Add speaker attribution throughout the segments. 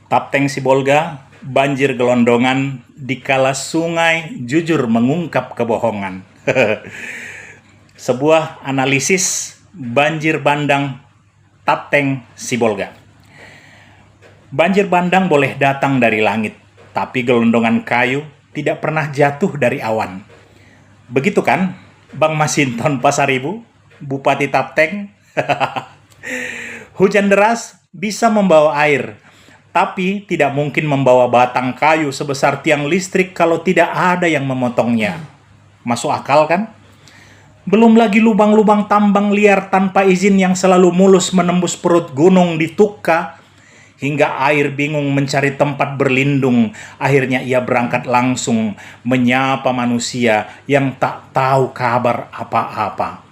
Speaker 1: Tapteng Sibolga, banjir gelondongan, dikala sungai jujur mengungkap kebohongan. Sebuah analisis banjir bandang Tapteng Sibolga. Banjir bandang boleh datang dari langit, tapi gelondongan kayu tidak pernah jatuh dari awan. Begitu kan, Bang Masinton Pasaribu, Bupati Tapteng? Hujan deras bisa membawa air, tapi tidak mungkin membawa batang kayu sebesar tiang listrik kalau tidak ada yang memotongnya. Masuk akal kan? Belum lagi lubang-lubang tambang liar tanpa izin yang selalu mulus menembus perut gunung di Tukka, hingga air bingung mencari tempat berlindung. Akhirnya ia berangkat langsung menyapa manusia yang tak tahu kabar apa-apa.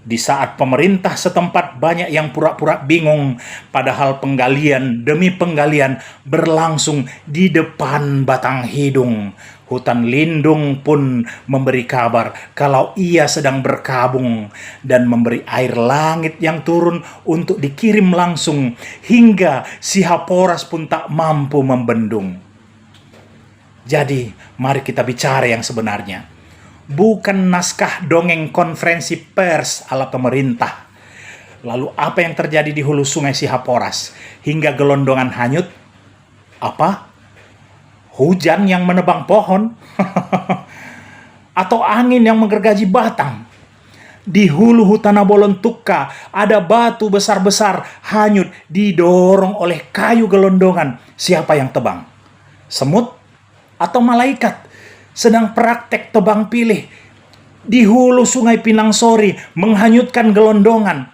Speaker 1: Di saat pemerintah setempat banyak yang pura-pura bingung, padahal penggalian demi penggalian berlangsung di depan batang hidung. Hutan lindung pun memberi kabar kalau ia sedang berkabung dan memberi air langit yang turun untuk dikirim langsung, hingga si Haporas pun tak mampu membendung. Jadi, mari kita bicara yang sebenarnya. Bukan naskah dongeng konferensi pers ala pemerintah. Lalu apa yang terjadi di hulu sungai Sihaporas hingga gelondongan hanyut? Apa? Hujan yang menebang pohon? Atau angin yang menggergaji batang? Di hulu hutan Abolon Tukka ada batu besar-besar hanyut didorong oleh kayu gelondongan. Siapa yang tebang? Semut atau malaikat sedang praktek tebang pilih di hulu sungai Pinangsori menghanyutkan gelondongan?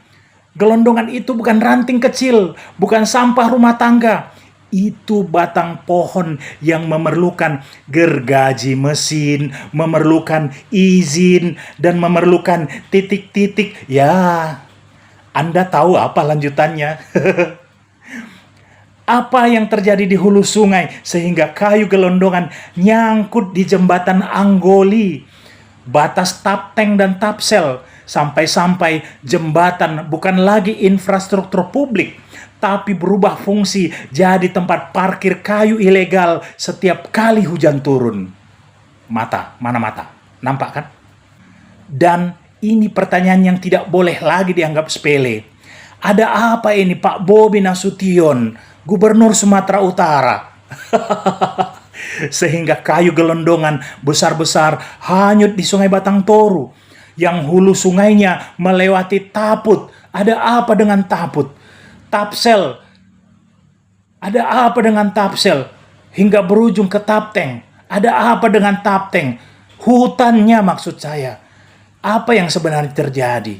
Speaker 1: Gelondongan itu bukan ranting kecil, bukan sampah rumah tangga. Itu batang pohon yang memerlukan gergaji mesin, memerlukan izin, dan memerlukan titik-titik. Ya, Anda tahu apa lanjutannya? Apa yang terjadi di hulu sungai sehingga kayu gelondongan nyangkut di jembatan Anggoli, batas Tapteng dan Tapsel, sampai-sampai jembatan bukan lagi infrastruktur publik, tapi berubah fungsi jadi tempat parkir kayu ilegal setiap kali hujan turun. Mana mata? Nampak kan? Dan ini pertanyaan yang tidak boleh lagi dianggap sepele. Ada apa ini Pak Bobi Nasution, Gubernur Sumatera Utara? Sehingga kayu gelondongan besar-besar hanyut di Sungai Batang Toru, yang hulu sungainya melewati Taput. Ada apa dengan Taput? Tapsel. Ada apa dengan Tapsel? Hingga berujung ke Tapteng. Ada apa dengan Tapteng? Hutannya maksud saya. Apa yang sebenarnya terjadi?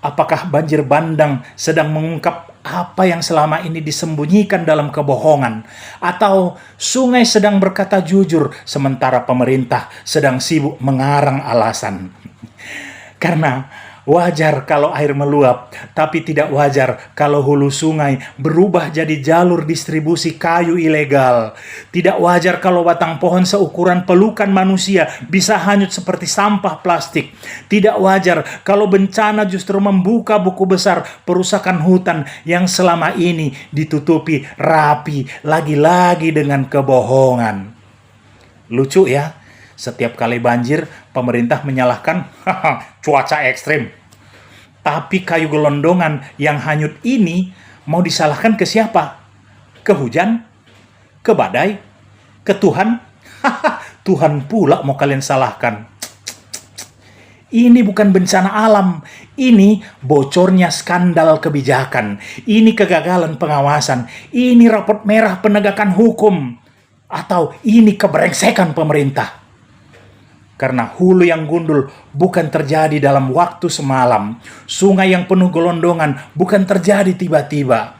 Speaker 1: Apakah banjir bandang sedang mengungkap apa yang selama ini disembunyikan dalam kebohongan? Atau sungai sedang berkata jujur sementara pemerintah sedang sibuk mengarang alasan? Karena wajar kalau air meluap, tapi tidak wajar kalau hulu sungai berubah jadi jalur distribusi kayu ilegal. Tidak wajar kalau batang pohon seukuran pelukan manusia bisa hanyut seperti sampah plastik. Tidak wajar kalau bencana justru membuka buku besar perusakan hutan yang selama ini ditutupi rapi lagi-lagi dengan kebohongan. Lucu ya? Setiap kali banjir, pemerintah menyalahkan cuaca ekstrim. Tapi kayu gelondongan yang hanyut ini mau disalahkan ke siapa? Ke hujan? Ke badai? Ke Tuhan? Tuhan pula mau kalian salahkan. Ini bukan bencana alam. Ini bocornya skandal kebijakan. Ini kegagalan pengawasan. Ini raport merah penegakan hukum. Atau ini kebrengsekan pemerintah. Karena hulu yang gundul bukan terjadi dalam waktu semalam. Sungai yang penuh gelondongan bukan terjadi tiba-tiba.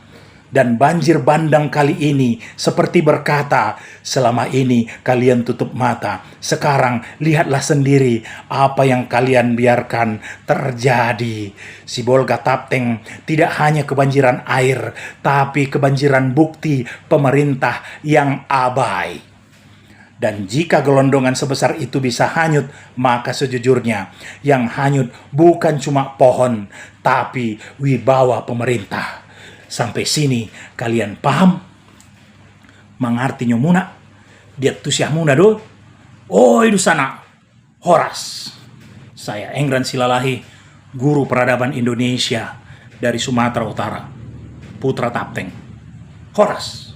Speaker 1: Dan banjir bandang kali ini seperti berkata, selama ini kalian tutup mata. Sekarang lihatlah sendiri apa yang kalian biarkan terjadi. Sibolga Tapteng tidak hanya kebanjiran air, tapi kebanjiran bukti pemerintah yang abai. Dan jika gelondongan sebesar itu bisa hanyut, maka sejujurnya yang hanyut bukan cuma pohon, tapi wibawa pemerintah. Sampai sini kalian paham? mengartinya muna. Dia tuh siah muna do. Oh, itu sana. Horas. Saya Engran Silalahi, guru peradaban Indonesia dari Sumatera Utara. Putra Tapteng. Horas.